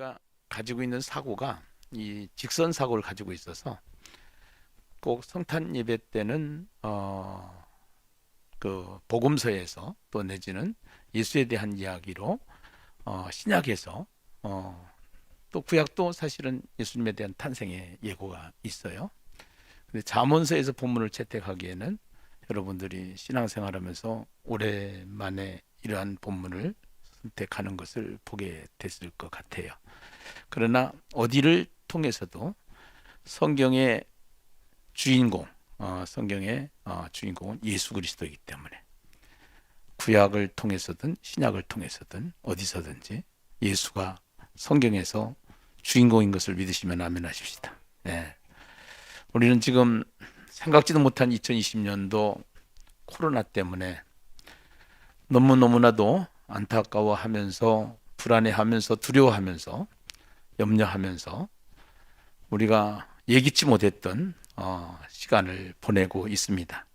우리가 가지고 있는 사고가 이 직선 사고를 가지고 있어서 꼭 성탄 예배 때는 그 복음서에서 또 내지는 예수에 대한 이야기로 신약에서 또 구약도 사실은 예수님에 대한 탄생의 예고가 있어요. 근데 잠언서에서 본문을 채택하기에는 여러분들이 신앙생활하면서 오랜만에 이러한 본문을 선택하는 것을 보게 됐을 것 같아요. 그러나 어디를 통해서도 성경의 주인공, 성경의 주인공은 예수 그리스도이기 때문에 구약을 통해서든 신약을 통해서든 어디서든지 예수가 성경에서 주인공인 것을 믿으시면 아멘 하십시다. 네. 우리는 지금 생각지도 못한 2020년도 코로나 때문에 너무너무나도 안타까워하면서 불안해하면서 두려워하면서 염려하면서 우리가 예기치 못했던 시간을 보내고 있습니다.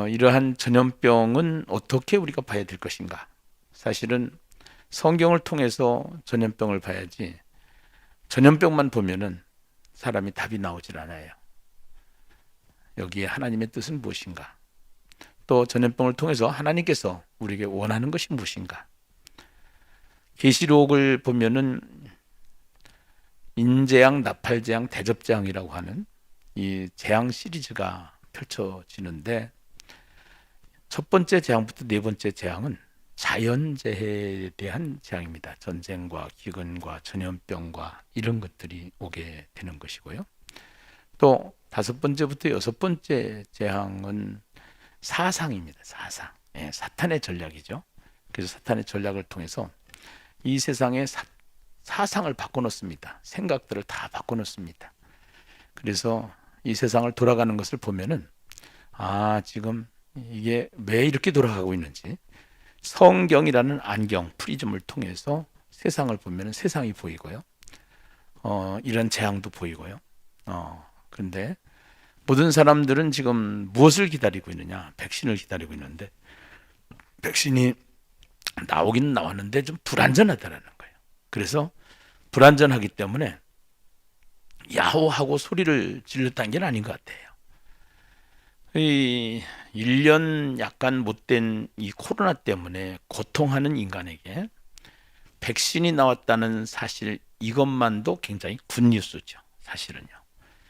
이러한 전염병은 어떻게 우리가 봐야 될 것인가? 사실은 성경을 통해서 전염병을 봐야지 전염병만 보면은 사람이 답이 나오질 않아요. 여기에 하나님의 뜻은 무엇인가? 또 전염병을 통해서 하나님께서 우리에게 원하는 것이 무엇인가? 계시록을 보면은 인재앙, 나팔재앙, 대접재앙이라고 하는 이 재앙 시리즈가 펼쳐지는데 첫 번째 재앙부터 네 번째 재앙은 자연재해에 대한 재앙입니다. 전쟁과 기근과 전염병과 이런 것들이 오게 되는 것이고요. 또 다섯 번째부터 여섯 번째 재앙은 사상입니다. 사상. 예, 사탄의 전략이죠. 그래서 사탄의 전략을 통해서 이 세상의 사상을 바꿔놓습니다. 생각들을 다 바꿔놓습니다. 그래서 이 세상을 돌아가는 것을 보면은 지금 이게 왜 이렇게 돌아가고 있는지 성경이라는 안경, 프리즘을 통해서 세상을 보면은 세상이 보이고요. 이런 재앙도 보이고요. 그런데 모든 사람들은 지금 무엇을 기다리고 있느냐? 백신을 기다리고 있는데 백신이 나오기는 나왔는데 좀 불안전하다라는 거예요. 그래서 불안전하기 때문에 야호하고 소리를 질렀다는 게 아닌 것 같아요. 이 1년 약간 못된 이 코로나 때문에 고통하는 인간에게 백신이 나왔다는 사실 이것만도 굉장히 굿뉴스죠. 사실은요.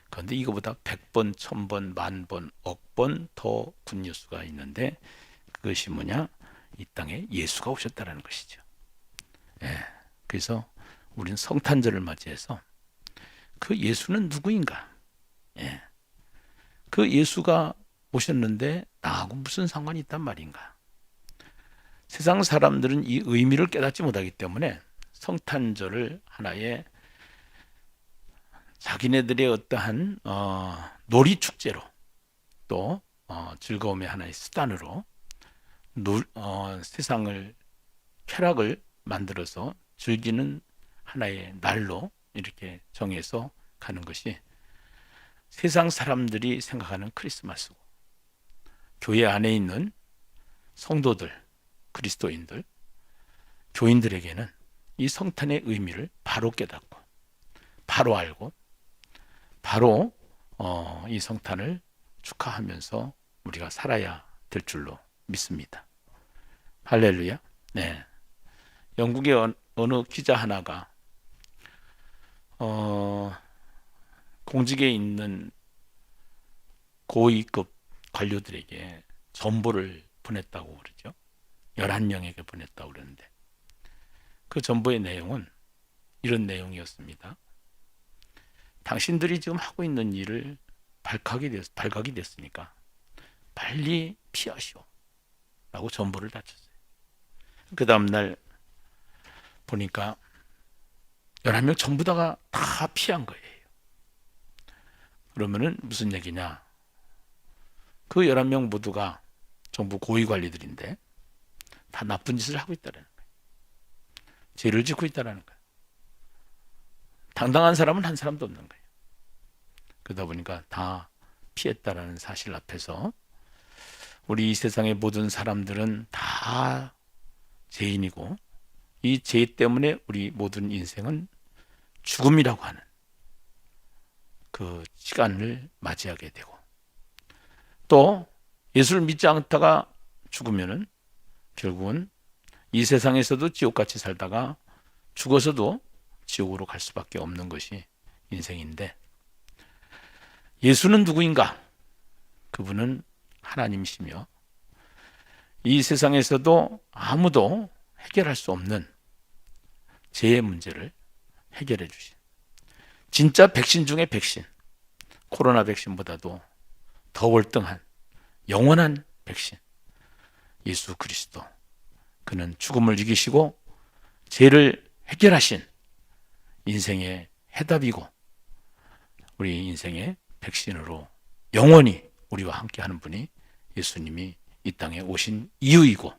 그런데 이거보다 100번, 1000번, 만번, 억번 더 굿뉴스가 있는데 그것이 뭐냐? 이 땅에 예수가 오셨다는 것이죠. 예. 그래서 우리는 성탄절을 맞이해서 그 예수는 누구인가? 예. 그 예수가 오셨는데 나하고 무슨 상관이 있단 말인가? 세상 사람들은 이 의미를 깨닫지 못하기 때문에 성탄절을 하나의 자기네들의 어떠한 놀이 축제로 또 즐거움의 하나의 수단으로 세상을 쾌락을 만들어서 즐기는 하나의 날로 이렇게 정해서 가는 것이 세상 사람들이 생각하는 크리스마스고 교회 안에 있는 성도들, 그리스도인들, 교인들에게는 이 성탄의 의미를 바로 깨닫고 바로 알고 바로 이 성탄을 축하하면서 우리가 살아야 될 줄로 믿습니다. 할렐루야. 네. 영국의 어느 기자 하나가 공직에 있는 고위급 관료들에게 전보를 보냈다고 그러죠. 11명에게 보냈다고 그러는데 그 전보의 내용은 이런 내용이었습니다. 당신들이 지금 하고 있는 일을 발각이 됐으니까 빨리 피하시오 라고 전보를 다쳤어요. 그 다음날 보니까 11명 전부 다가 다 피한 거예요. 그러면은 무슨 얘기냐? 그 11명 모두가 정부 고위 관리들인데 다 나쁜 짓을 하고 있다는 거예요. 죄를 짓고 있다는 거예요. 당당한 사람은 한 사람도 없는 거예요. 그러다 보니까 다 피했다라는 사실 앞에서 우리 이 세상의 모든 사람들은 다 죄인이고 이 죄 때문에 우리 모든 인생은 죽음이라고 하는 그 시간을 맞이하게 되고, 또 예수를 믿지 않다가 죽으면은 결국은 이 세상에서도 지옥같이 살다가 죽어서도 지옥으로 갈 수밖에 없는 것이 인생인데, 예수는 누구인가? 그분은 하나님이시며 이 세상에서도 아무도 해결할 수 없는 죄의 문제를 해결해 주신 진짜 백신 중에 백신, 코로나 백신보다도 더 월등한 영원한 백신, 예수 그리스도. 그는 죽음을 이기시고 죄를 해결하신 인생의 해답이고 우리 인생의 백신으로 영원히 우리와 함께하는 분이 예수님이 이 땅에 오신 이유이고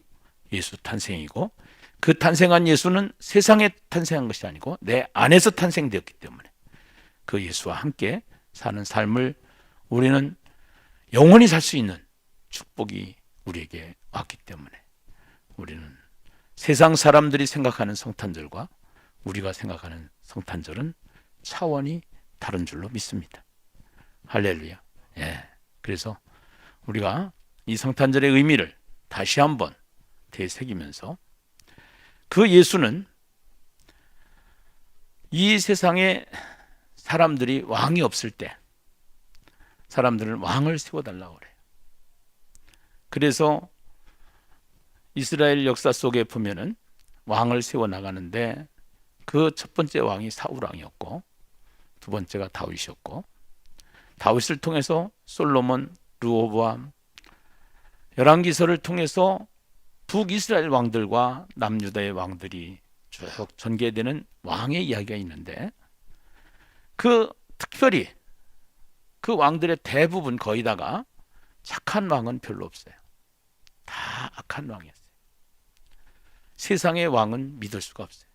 예수 탄생이고, 그 탄생한 예수는 세상에 탄생한 것이 아니고 내 안에서 탄생되었기 때문에 그 예수와 함께 사는 삶을 우리는 영원히 살 수 있는 축복이 우리에게 왔기 때문에 우리는 세상 사람들이 생각하는 성탄절과 우리가 생각하는 성탄절은 차원이 다른 줄로 믿습니다. 할렐루야. 예. 그래서 우리가 이 성탄절의 의미를 다시 한번 되새기면서, 그 예수는 이 세상에 사람들이 왕이 없을 때 사람들은 왕을 세워달라고 그래요. 그래서 이스라엘 역사 속에 보면은 왕을 세워나가는데 그 첫 번째 왕이 사울 왕이었고 두 번째가 다윗이었고, 다윗을 통해서 솔로몬, 르호보암, 열왕기서를 통해서 북이스라엘 왕들과 남유다의 왕들이 쭉 전개되는 왕의 이야기가 있는데, 특별히 그 왕들의 대부분 거의 다가 착한 왕은 별로 없어요. 다 악한 왕이었어요. 세상의 왕은 믿을 수가 없어요.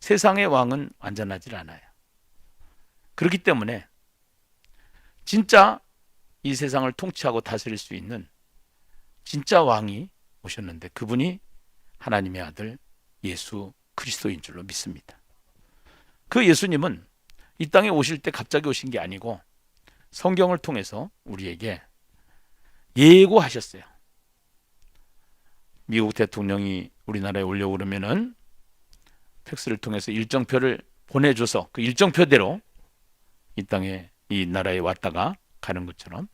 세상의 왕은 완전하지 않아요. 그렇기 때문에 진짜 이 세상을 통치하고 다스릴 수 있는 진짜 왕이 오셨는데, 그분이 하나님의 아들 예수 그리스도인 줄로 믿습니다. 그 예수님은 이 땅에 오실 때 갑자기 오신 게 아니고 성경을 통해서 우리에게 예고하셨어요. 미국 대통령이 우리나라에 오려고 그러면은 팩스를 통해서 일정표를 보내줘서 그 일정표대로 이 땅에, 이 나라에 왔다가 가는 것처럼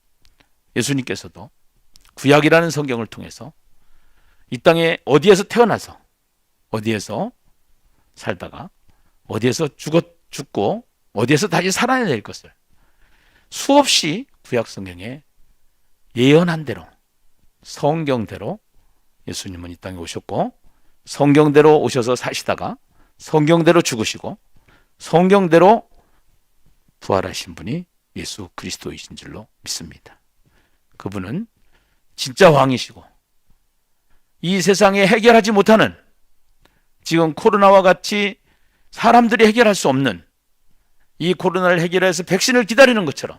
예수님께서도 구약이라는 성경을 통해서 이 땅에 어디에서 태어나서 어디에서 살다가 어디에서 죽고 어디에서 다시 살아낼 것을 수없이 구약 성경에 예언한 대로 성경대로 예수님은 이 땅에 오셨고, 성경대로 오셔서 사시다가 성경대로 죽으시고 성경대로 부활하신 분이 예수 그리스도이신 줄로 믿습니다. 그분은 진짜 왕이시고 이 세상에 해결하지 못하는, 지금 코로나와 같이 사람들이 해결할 수 없는 이 코로나를 해결해서 백신을 기다리는 것처럼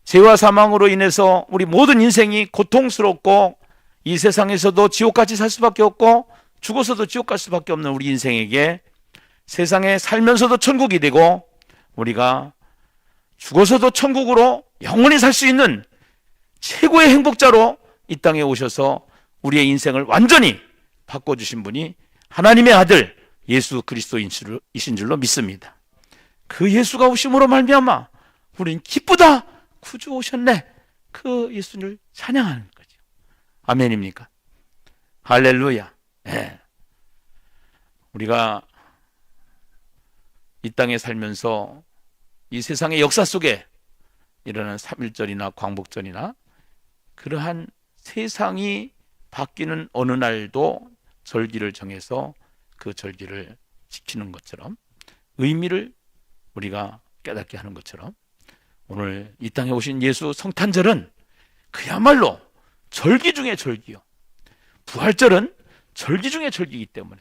죄와 사망으로 인해서 우리 모든 인생이 고통스럽고 이 세상에서도 지옥같이 살 수밖에 없고 죽어서도 지옥 갈 수밖에 없는 우리 인생에게 세상에 살면서도 천국이 되고 우리가 죽어서도 천국으로 영원히 살 수 있는 최고의 행복자로 이 땅에 오셔서 우리의 인생을 완전히 바꿔주신 분이 하나님의 아들 예수 그리스도이신 줄로 믿습니다. 그 예수가 오심으로 말미암아 우리는 기쁘다, 구주 오셨네, 그 예수를 찬양하는 거죠. 아멘입니까? 할렐루야. 네. 우리가 이 땅에 살면서 이 세상의 역사 속에 일어나는 3.1절이나 광복절이나 그러한 세상이 바뀌는 어느 날도 절기를 정해서 그 절기를 지키는 것처럼, 의미를 우리가 깨닫게 하는 것처럼, 오늘 이 땅에 오신 예수 성탄절은 그야말로 절기 중의 절기요, 부활절은 절기 중의 절기이기 때문에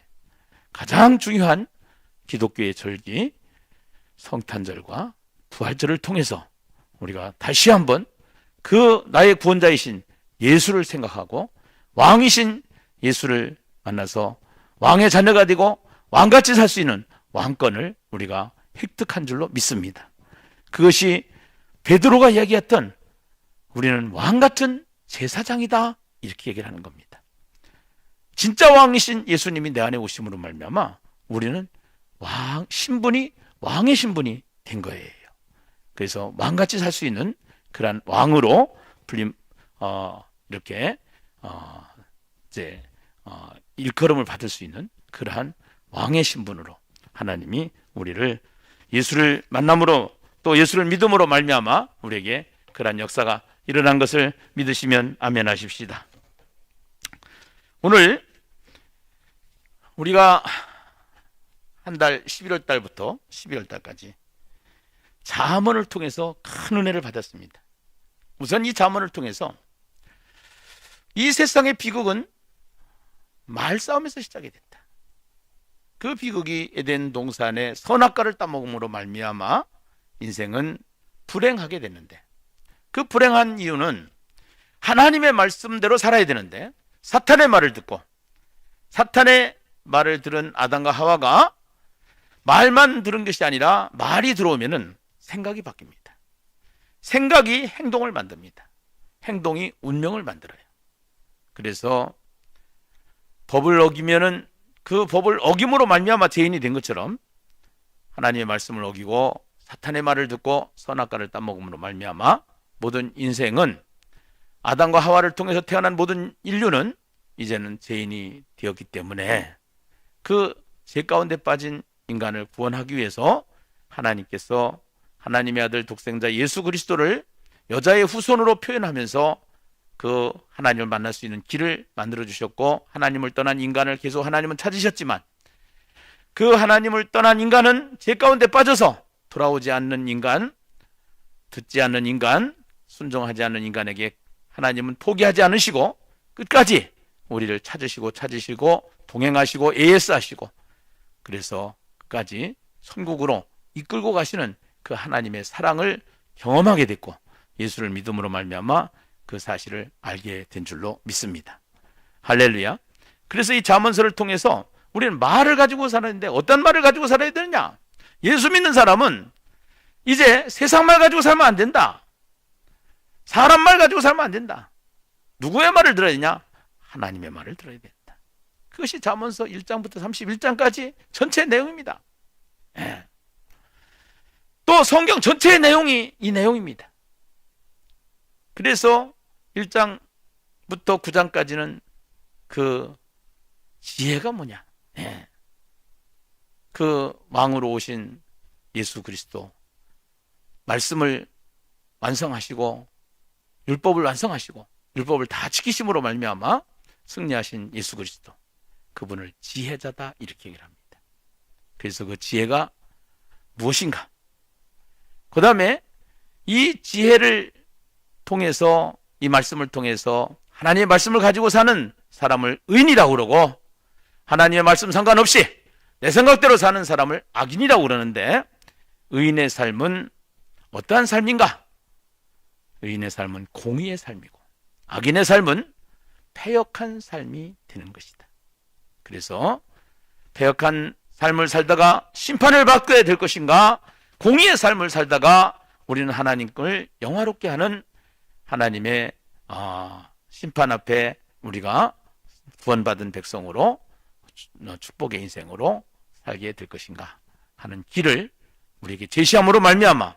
가장 중요한 기독교의 절기 성탄절과 부활절을 통해서 우리가 다시 한번 그 나의 구원자이신 예수를 생각하고 왕이신 예수를 만나서 왕의 자녀가 되고 왕같이 살 수 있는 왕권을 우리가 획득한 줄로 믿습니다. 그것이 베드로가 이야기했던 우리는 왕같은 제사장이다, 이렇게 얘기를 하는 겁니다. 진짜 왕이신 예수님이 내 안에 오심으로 말미암아 우리는 신분이 왕의 신분이 된 거예요. 그래서 왕같이 살 수 있는 그러한 왕으로 이렇게 일컬음을 받을 수 있는 그러한 왕의 신분으로 하나님이 우리를 예수를 만남으로 또 예수를 믿음으로 말미암아 우리에게 그러한 역사가 일어난 것을 믿으시면 아멘 하십시다. 오늘 우리가 한 달 11월 달부터 12월 달까지 잠언을 통해서 큰 은혜를 받았습니다. 우선 이 잠언을 통해서 이 세상의 비극은 말싸움에서 시작이 됐다. 그 비극이 에덴 동산의 선악과를 따먹음으로 말미암아 인생은 불행하게 됐는데, 그 불행한 이유는 하나님의 말씀대로 살아야 되는데 사탄의 말을 듣고, 사탄의 말을 들은 아담과 하와가 말만 들은 것이 아니라 말이 들어오면은 생각이 바뀝니다. 생각이 행동을 만듭니다. 행동이 운명을 만들어요. 그래서 법을 어기면은 그 법을 어김으로 말미암아 죄인이 된 것처럼 하나님의 말씀을 어기고 사탄의 말을 듣고 선악과를 따먹음으로 말미암아 모든 인생은, 아담과 하와를 통해서 태어난 모든 인류는 이제는 죄인이 되었기 때문에 그 죄 가운데 빠진 인간을 구원하기 위해서 하나님께서 하나님의 아들 독생자 예수 그리스도를 여자의 후손으로 표현하면서 그 하나님을 만날 수 있는 길을 만들어 주셨고, 하나님을 떠난 인간을 계속 하나님은 찾으셨지만 그 하나님을 떠난 인간은 죄 가운데 빠져서 돌아오지 않는 인간, 듣지 않는 인간, 순종하지 않는 인간에게 하나님은 포기하지 않으시고 끝까지 우리를 찾으시고 동행하시고 AS 하시고, 그래서 끝까지 천국으로 이끌고 가시는 그 하나님의 사랑을 경험하게 됐고 예수를 믿음으로 말미암아 그 사실을 알게 된 줄로 믿습니다. 할렐루야. 그래서 이 잠언서를 통해서 우리는 말을 가지고 살았는데 어떤 말을 가지고 살아야 되느냐? 예수 믿는 사람은 이제 세상 말 가지고 살면 안 된다. 사람 말 가지고 살면 안 된다. 누구의 말을 들어야 되냐? 하나님의 말을 들어야 된다. 그것이 잠언서 1장부터 31장까지 전체 내용입니다. 예. 또 성경 전체의 내용이 이 내용입니다. 그래서 1장부터 9장까지는 그 지혜가 뭐냐? 예. 그 왕으로 오신 예수 그리스도, 말씀을 완성하시고 율법을 완성하시고 율법을 다 지키심으로 말미암아 승리하신 예수 그리스도, 그분을 지혜자다 이렇게 얘기를 합니다. 그래서 그 지혜가 무엇인가? 그 다음에 이 지혜를 통해서, 이 말씀을 통해서 하나님의 말씀을 가지고 사는 사람을 의인이라고 그러고, 하나님의 말씀 상관없이 내 생각대로 사는 사람을 악인이라고 그러는데, 의인의 삶은 어떠한 삶인가? 의인의 삶은 공의의 삶이고 악인의 삶은 패역한 삶이 되는 것이다. 그래서 패역한 삶을 살다가 심판을 받게 될 것인가, 공의의 삶을 살다가 우리는 하나님을 영화롭게 하는 하나님의 심판 앞에 우리가 구원받은 백성으로 축복의 인생으로 살게 될 것인가 하는 길을 우리에게 제시함으로 말미암아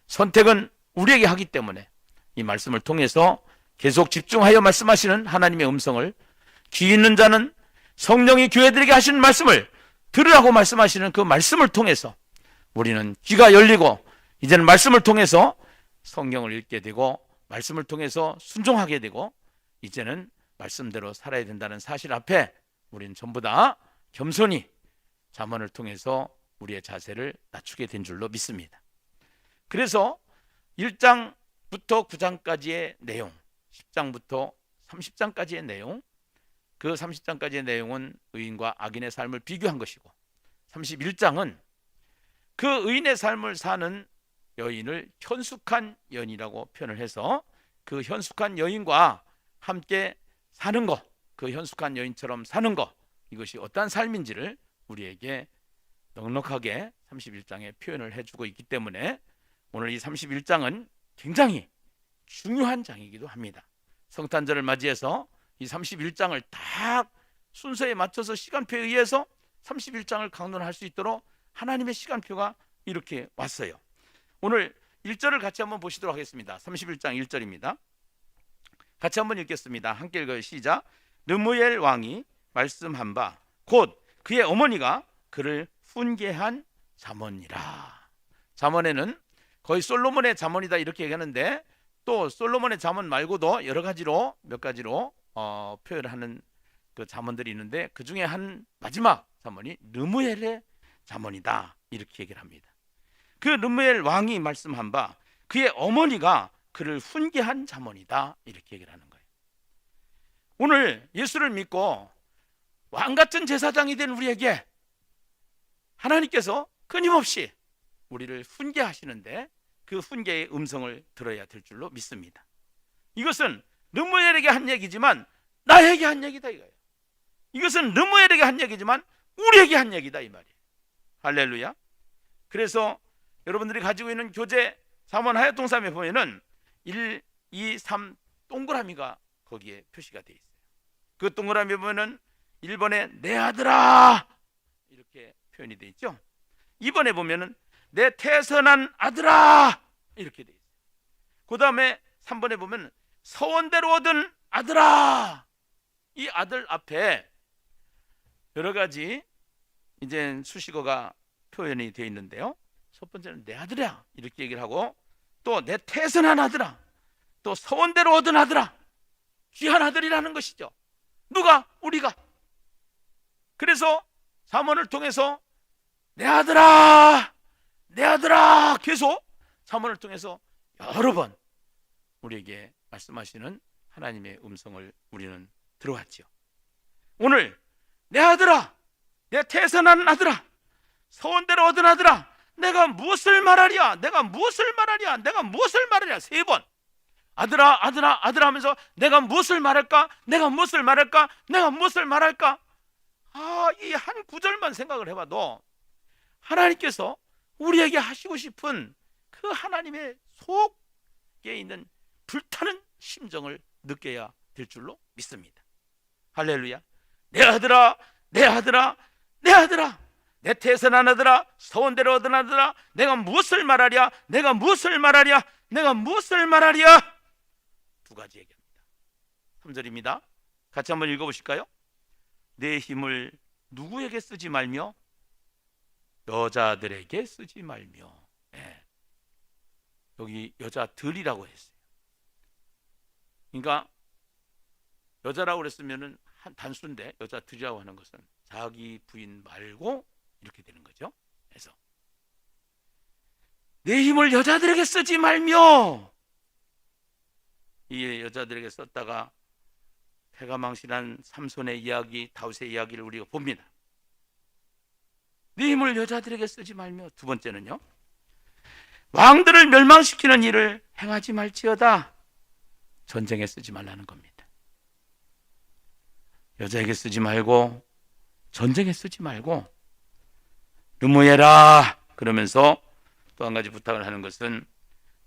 선택은 우리에게 하기 때문에 이 말씀을 통해서 계속 집중하여 말씀하시는 하나님의 음성을, 귀 있는 자는 성령이 교회들에게 하시는 말씀을 들으라고 말씀하시는 그 말씀을 통해서 우리는 귀가 열리고 이제는 말씀을 통해서 성경을 읽게 되고 말씀을 통해서 순종하게 되고 이제는 말씀대로 살아야 된다는 사실 앞에 우리는 전부 다 겸손히 잠언을 통해서 우리의 자세를 낮추게 된 줄로 믿습니다. 그래서 1장부터 9장까지의 내용, 10장부터 30장까지의 내용, 그 30장까지의 내용은 의인과 악인의 삶을 비교한 것이고, 31장은 그 의인의 삶을 사는 여인을 현숙한 여인이라고 표현을 해서 그 현숙한 여인과 함께 사는 것, 그 현숙한 여인처럼 사는 것, 이것이 어떠한 삶인지를 우리에게 넉넉하게 31장에 표현을 해주고 있기 때문에 오늘 이 31장은 굉장히 중요한 장이기도 합니다. 성탄절을 맞이해서 이 31장을 다 순서에 맞춰서 시간표에 의해서 31장을 강론할 수 있도록 하나님의 시간표가 이렇게 왔어요. 오늘 1절을 같이 한번 보시도록 하겠습니다. 31장 1절입니다. 같이 한번 읽겠습니다. 함께 읽어요. 시작. 르무엘 왕이 말씀한 바 곧 그의 어머니가 그를 훈계한 잠언이라. 잠언에는 거의 솔로몬의 잠언이다 이렇게 얘기하는데 또 솔로몬의 잠언 말고도 여러 가지로 몇 가지로 표현하는 그 잠언들이 있는데 그 중에 한 마지막 잠언이 르무엘의 잠언이다 이렇게 얘기를 합니다. 그 르무엘 왕이 말씀한 바 그의 어머니가 그를 훈계한 잠언이다 이렇게 얘기를 하는 거예요. 오늘 예수를 믿고 왕같은 제사장이 된 우리에게 하나님께서 끊임없이 우리를 훈계하시는데 그 훈계의 음성을 들어야 될 줄로 믿습니다. 이것은 르무엘에게 한 얘기지만 나에게 한 얘기다 이거예요. 이것은 르무엘에게 한 얘기지만 우리에게 한 얘기다 이 말이에요. 할렐루야. 그래서 여러분들이 가지고 있는 교재 3원 하여통삼에 보면은 1, 2, 3 동그라미가 거기에 표시가 되어 있어요. 그 동그라미 보면은 1번에 내 아들아 이렇게 표현이 되어 있죠. 2번에 보면은 내 태선한 아들아 이렇게 되어 있어요. 그 다음에 3번에 보면 서원대로 얻은 아들아. 이 아들 앞에 여러 가지 이제 수식어가 표현이 되어 있는데요. 첫 번째는 내 아들이야 이렇게 얘기를 하고 또 내 태선한 아들아 또 서원대로 얻은 아들아 귀한 아들이라는 것이죠. 누가? 우리가. 그래서 잠언을 통해서 내 아들아 내 아들아 계속 잠언을 통해서 여러 번 우리에게 말씀하시는 하나님의 음성을 우리는 들어왔죠. 오늘 내 아들아 내 태선한 아들아 서원대로 얻은 아들아 내가 무엇을 말하랴 내가 무엇을 말하랴 내가 무엇을 말하랴 3번 아들아 아들아 아들아 하면서 내가 무엇을 말할까 내가 무엇을 말할까 내가 무엇을 말할까. 이 한 구절만 생각을 해봐도 하나님께서 우리에게 하시고 싶은 그 하나님의 속에 있는 불타는 심정을 느껴야 될 줄로 믿습니다. 할렐루야. 내 아들아 내 아들아 내 아들아 내 태선한 아들아 서원대로 얻은 아들아 내가 무엇을 말하랴 내가 무엇을 말하랴 내가 무엇을 말하랴. 두 가지 얘기합니다. 3절입니다. 같이 한번 읽어보실까요? 내 힘을 누구에게 쓰지 말며 여자들에게 쓰지 말며. 여기 여자들이라고 했어요. 그러니까 여자라고 그랬으면 한 단수인데 여자들이라고 하는 것은 자기 부인 말고 이렇게 되는 거죠. 그래서 내 힘을 여자들에게 쓰지 말며. 이 여자들에게 썼다가 패가 망신한 삼손의 이야기 다윗의 이야기를 우리가 봅니다. 네 힘을 여자들에게 쓰지 말며. 두 번째는요 왕들을 멸망시키는 일을 행하지 말지어다. 전쟁에 쓰지 말라는 겁니다. 여자에게 쓰지 말고 전쟁에 쓰지 말고 르무엘아 그러면서 또 한 가지 부탁을 하는 것은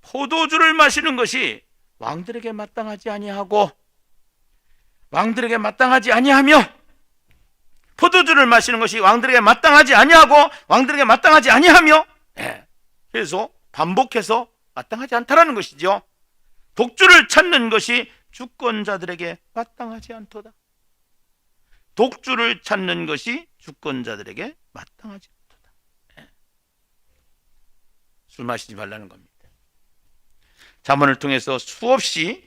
포도주를 마시는 것이 왕들에게 마땅하지 아니하고 왕들에게 마땅하지 아니하며 포도주를 마시는 것이 왕들에게 마땅하지 아니하고 왕들에게 마땅하지 아니하며. 그래서 반복해서 마땅하지 않다라는 것이죠. 독주를 찾는 것이 주권자들에게 마땅하지 않도다. 독주를 찾는 것이 주권자들에게 마땅하지 않도다. 술 마시지 말라는 겁니다. 잠언을 통해서 수없이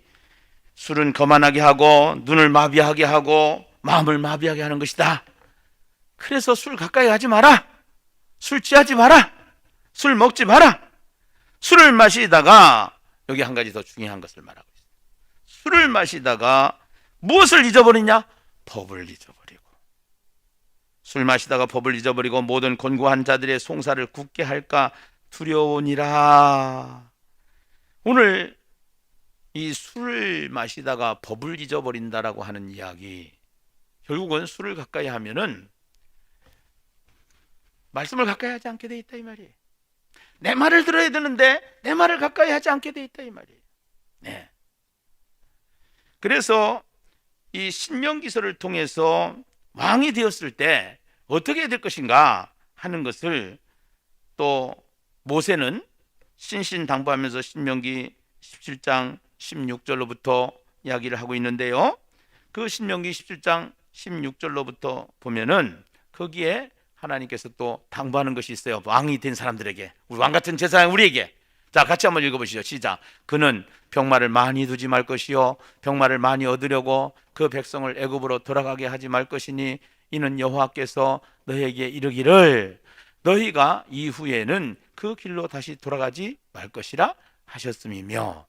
술은 거만하게 하고 눈을 마비하게 하고 마음을 마비하게 하는 것이다. 그래서 술 가까이 하지 마라. 술 취하지 마라. 술 먹지 마라. 술을 마시다가 여기 한 가지 더 중요한 것을 말하고 있어요. 술을 마시다가 무엇을 잊어버리냐? 법을 잊어버리고. 술 마시다가 법을 잊어버리고 모든 곤고한 자들의 송사를 굳게 할까 두려우니라. 오늘 이 술을 마시다가 법을 잊어버린다라고 하는 이야기 결국은 술을 가까이 하면은 말씀을 가까이 하지 않게 돼 있다 이 말이에요. 내 말을 들어야 되는데 내 말을 가까이 하지 않게 돼 있다 이 말이에요. 네. 그래서 이 신명기서를 통해서 왕이 되었을 때 어떻게 해야 될 것인가 하는 것을 또 모세는 신신당부하면서 신명기 17장 16절로부터 이야기를 하고 있는데요. 그 신명기 17장 16절로부터 보면은 거기에 하나님께서 또 당부하는 것이 있어요. 왕이 된 사람들에게, 우리 왕 같은 제사장 우리에게. 자, 같이 한번 읽어보시죠. 시작. 그는 병마를 많이 두지 말 것이요 병마를 많이 얻으려고 그 백성을 애굽으로 돌아가게 하지 말 것이니 이는 여호와께서 너희에게 이르기를 너희가 이후에는 그 길로 다시 돌아가지 말 것이라 하셨음이며,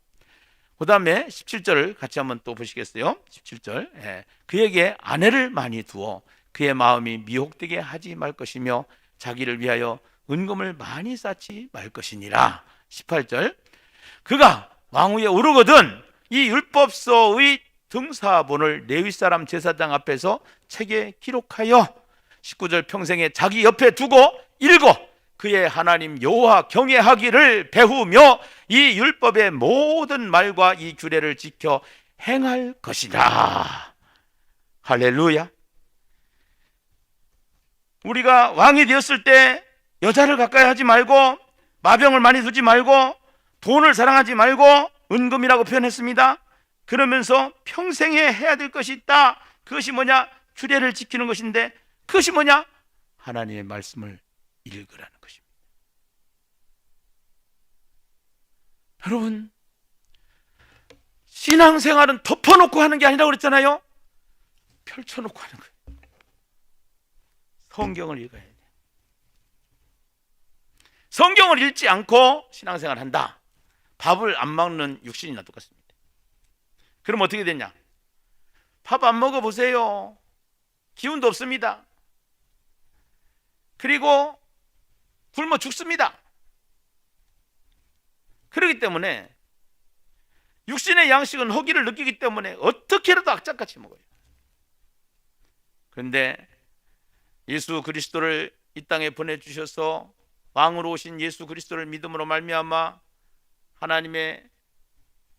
그 다음에 17절을 같이 한번 또 보시겠어요? 17절. 그에게 아내를 많이 두어 그의 마음이 미혹되게 하지 말 것이며 자기를 위하여 은금을 많이 쌓지 말 것이니라. 18절. 그가 왕위에 오르거든 이 율법서의 등사본을 레위 사람 제사장 앞에서 책에 기록하여 19절 평생에 자기 옆에 두고 읽어 그의 하나님 여호와 경외하기를 배우며 이 율법의 모든 말과 이 규례를 지켜 행할 것이다. 할렐루야. 우리가 왕이 되었을 때 여자를 가까이 하지 말고 마병을 많이 두지 말고 돈을 사랑하지 말고 은금이라고 표현했습니다. 그러면서 평생에 해야 될 것이 있다. 그것이 뭐냐? 규례를 지키는 것인데 그것이 뭐냐? 하나님의 말씀을 읽으라는 것입니다. 여러분, 신앙생활은 덮어놓고 하는 게 아니라고 그랬잖아요. 펼쳐놓고 하는 거예요. 성경을 읽어야 돼요. 성경을 읽지 않고 신앙생활을 한다. 밥을 안 먹는 육신이나 똑같습니다. 그럼 어떻게 되냐? 밥 안 먹어보세요. 기운도 없습니다. 그리고 굶어 죽습니다. 그렇기 때문에 육신의 양식은 허기를 느끼기 때문에 어떻게라도 악착같이 먹어요. 그런데 예수 그리스도를 이 땅에 보내주셔서 왕으로 오신 예수 그리스도를 믿음으로 말미암아 하나님의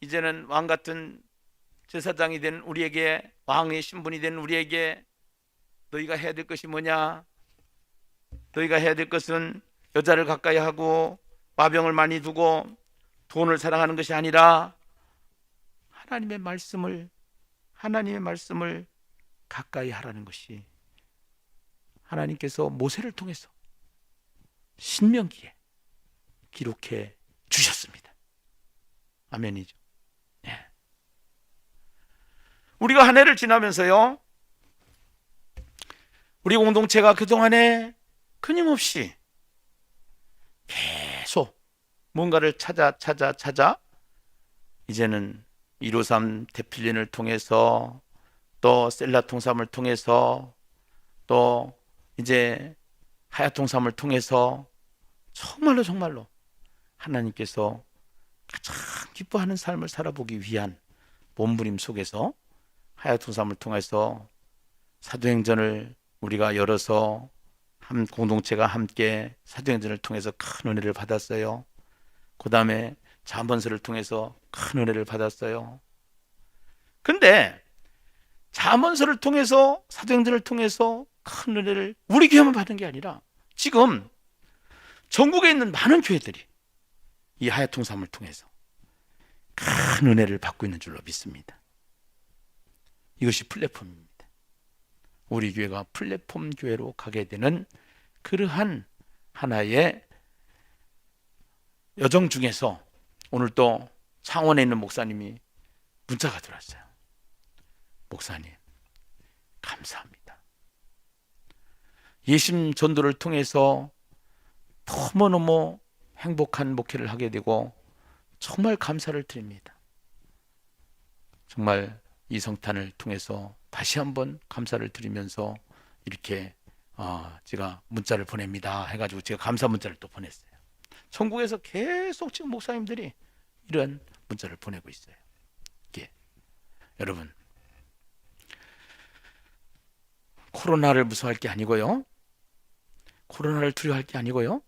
이제는 왕 같은 제사장이 된 우리에게, 왕의 신분이 된 우리에게 너희가 해야 될 것이 뭐냐? 너희가 해야 될 것은 여자를 가까이 하고 마병을 많이 두고 돈을 사랑하는 것이 아니라 하나님의 말씀을 가까이 하라는 것이 하나님께서 모세를 통해서 신명기에 기록해 주셨습니다. 아멘이죠. 네. 우리가 한 해를 지나면서요, 우리 공동체가 그동안에 끊임없이 계속 뭔가를 찾아 이제는 153 대필린을 통해서 또 셀라 통삼을 통해서 또 이제 하야 통삼을 통해서 정말로 하나님께서 가장 기뻐하는 삶을 살아보기 위한 몸부림 속에서 하야 통삼을 통해서 사도행전을 우리가 열어서 한 공동체가 함께 사도행전을 통해서 큰 은혜를 받았어요. 그 다음에 잠언서를 통해서 큰 은혜를 받았어요. 근데 잠언서를 통해서 사도행전을 통해서 큰 은혜를 우리 교회만 받은 게 아니라 지금 전국에 있는 많은 교회들이 이 하야통삼을 통해서 큰 은혜를 받고 있는 줄로 믿습니다. 이것이 플랫폼입니다. 우리 교회가 플랫폼 교회로 가게 되는 그러한 하나의 여정 중에서 오늘 또 창원에 있는 목사님이 문자가 들어왔어요. 목사님, 감사합니다. 예심 전도를 통해서 너무너무 행복한 목회를 하게 되고 정말 감사를 드립니다. 정말 이 성탄을 통해서 다시 한번 감사를 드리면서 이렇게 제가 문자를 보냅니다 해가지고 제가 감사 문자를 또 보냈어요. 전국에서 계속 지금 목사님들이 이런 문자를 보내고 있어요. 여러분, 코로나를 무서워할 게 아니고요. 코로나를 두려워할 게 아니고요.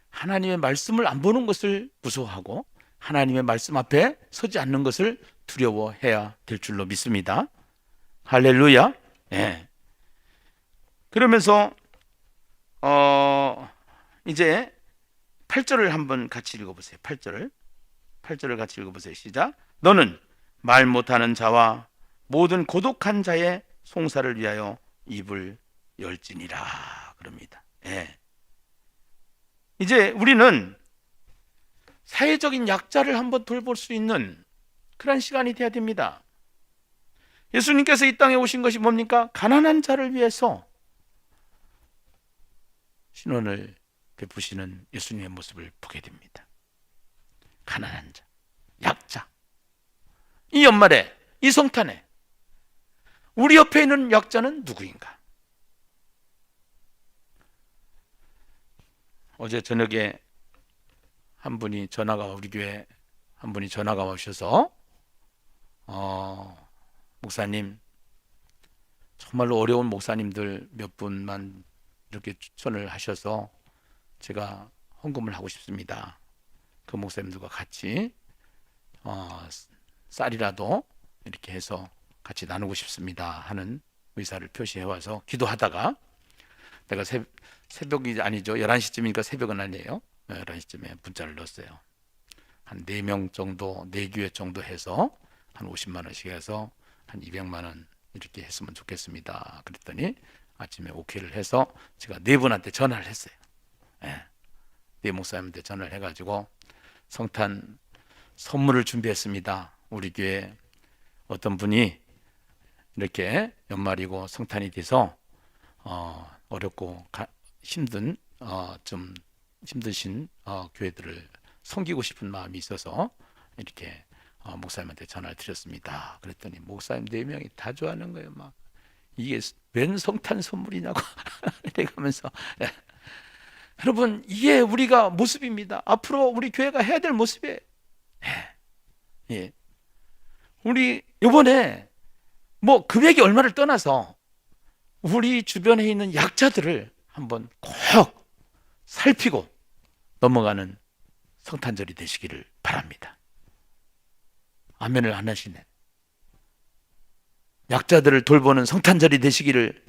하나님의 말씀을 안 보는 것을 무서워하고 하나님의 말씀 앞에 서지 않는 것을 두려워해야 될 줄로 믿습니다. 할렐루야. 예. 그러면서 이제 8절을 한번 같이 읽어보세요. 8절을 같이 읽어보세요. 시작. 너는 말 못하는 자와 모든 고독한 자의 송사를 위하여 입을 열지니라 그럽니다. 예. 이제 우리는 사회적인 약자를 한번 돌볼 수 있는 그런 시간이 돼야 됩니다. 예수님께서 이 땅에 오신 것이 뭡니까? 가난한 자를 위해서 신원을 베푸시는 예수님의 모습을 보게 됩니다. 가난한 자, 약자. 이 연말에, 이 성탄에 우리 옆에 있는 약자는 누구인가? 어제 저녁에 우리 교회 한 분이 전화가 오셔서 목사님, 정말로 어려운 목사님들 몇 분만 이렇게 추천을 하셔서 제가 헌금을 하고 싶습니다. 그 목사님들과 같이 쌀이라도 이렇게 해서 같이 나누고 싶습니다 하는 의사를 표시해 와서 기도하다가 내가 새벽이 아니죠. 11시쯤이니까 새벽은 아니에요. 11시쯤에 문자를 넣었어요. 한 4명 정도, 4교회 정도 해서 한 50만 원씩 해서 한 200만 원 이렇게 했으면 좋겠습니다. 그랬더니 아침에 오케이를 해서 제가 4분한테 전화를 했어요. 네 목사님한테 전화를 해가지고 성탄 선물을 준비했습니다. 우리 교회 어떤 분이 이렇게 연말이고 성탄이 돼서 어렵고 좀 힘드신 교회들을 섬기고 싶은 마음이 있어서 이렇게 목사님한테 전화를 드렸습니다. 그랬더니 목사님 4명이 다 좋아하는 거예요. 막 이게 웬 성탄 선물이냐고 이래가면서 여러분, 이게 우리가 모습입니다. 앞으로 우리 교회가 해야 될 모습이에요. 예. 우리 이번에 뭐 금액이 얼마를 떠나서 우리 주변에 있는 약자들을 한번 꼭 살피고 넘어가는 성탄절이 되시기를 바랍니다. 아멘을 안 하시네. 약자들을 돌보는 성탄절이 되시기를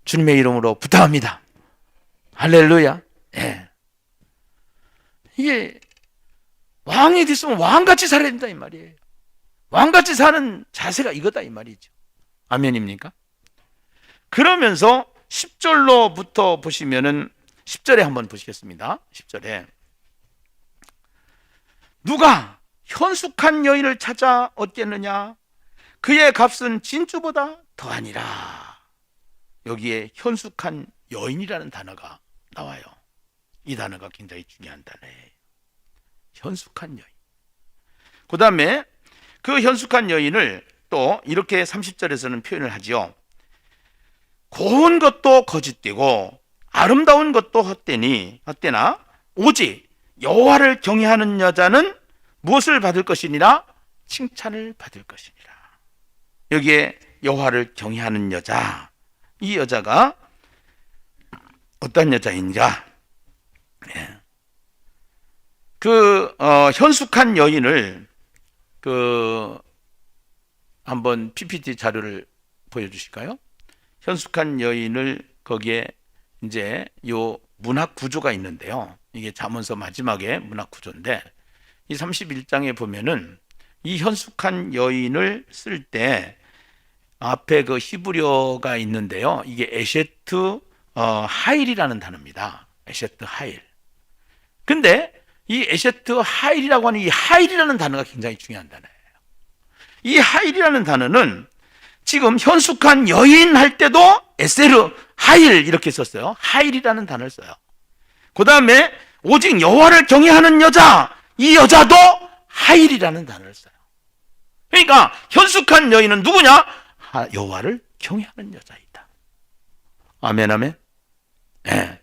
주님의 이름으로 부탁합니다. 할렐루야. 예. 이게 왕이 됐으면 왕같이 살아야 된다 이 말이에요. 왕같이 사는 자세가 이거다 이 말이죠. 아멘입니까? 그러면서 10절로부터 보시면은 10절에 한번 보시겠습니다. 10절에 누가 현숙한 여인을 찾아 얻겠느냐? 그의 값은 진주보다 더하니라. 여기에 현숙한 여인이라는 단어가 나와요. 이 단어가 굉장히 중요한 단어예요. 현숙한 여인. 그 다음에 그 현숙한 여인을 또 이렇게 30절에서는 표현을 하지요. 고운 것도 거짓되고 아름다운 것도 헛되나 오직 여호와를 경외하는 여자는 무엇을 받을 것이니라? 칭찬을 받을 것이니라. 여기에 여호와를 경외하는 여자, 이 여자가 어떤 여자인가? 현숙한 여인을 한번 PPT 자료를 보여주실까요? 현숙한 여인을 거기에 이제 요 문학 구조가 있는데요. 이게 잠언서 마지막에 문학 구조인데 이 31장에 보면은 이 현숙한 여인을 쓸 때 앞에 그 히브리어가 있는데요. 이게 에셰트 하일이라는 단어입니다. 에셰트 하일. 근데 이 에셰트 하일이라고 하는 이 하일이라는 단어가 굉장히 중요한 단어예요. 이 하일이라는 단어는 지금 현숙한 여인 할 때도 에세르 하일 이렇게 썼어요. 하일이라는 단어를 써요. 그 다음에 오직 여호와를 경외하는 여자, 이 여자도 하일이라는 단어를 써요. 그러니까 현숙한 여인은 누구냐? 여호와를 경외하는 여자이다. 아멘 아멘. 네.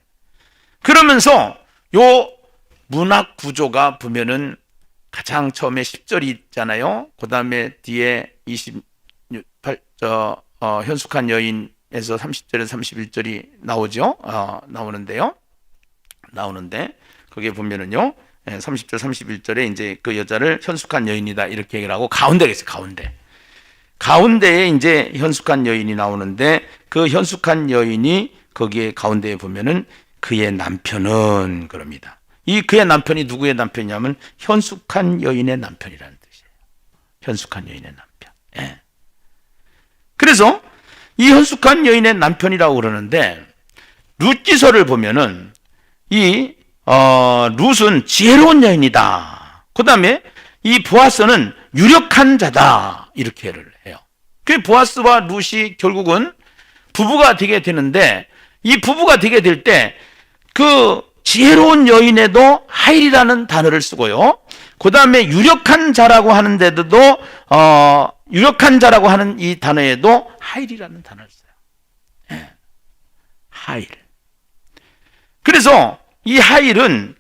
그러면서 요 문학 구조가 보면은 가장 처음에 10절이 있잖아요. 그 다음에 뒤에 28, 현숙한 여인 30절에서 31절이 나오죠. 나오는데 거기에 보면은요, 30절 31절에 이제 그 여자를 현숙한 여인이다 이렇게 얘기를 하고 가운데가 있어요. 가운데에 이제 현숙한 여인이 나오는데 그 현숙한 여인이 거기에 가운데에 보면은 그의 남편은 그럽니다. 이 그의 남편이 누구의 남편이냐면 현숙한 여인의 남편이라는 뜻이에요. 현숙한 여인의 남편. 예. 그래서 이 현숙한 여인의 남편이라고 그러는데 룻기서를 보면은 이 룻은 지혜로운 여인이다. 그 다음에 이 보아스는 유력한 자다 이렇게 해요. 그 보아스와 룻이 결국은 부부가 되게 되는데 이 부부가 되게 될 때 그 지혜로운 여인에도 하일이라는 단어를 쓰고요. 그 다음에 유력한 자라고 하는 데도 유력한 자라고 하는 이 단어에도 하일이라는 단어를 써요. 예. 하일. 그래서 이 하일이라는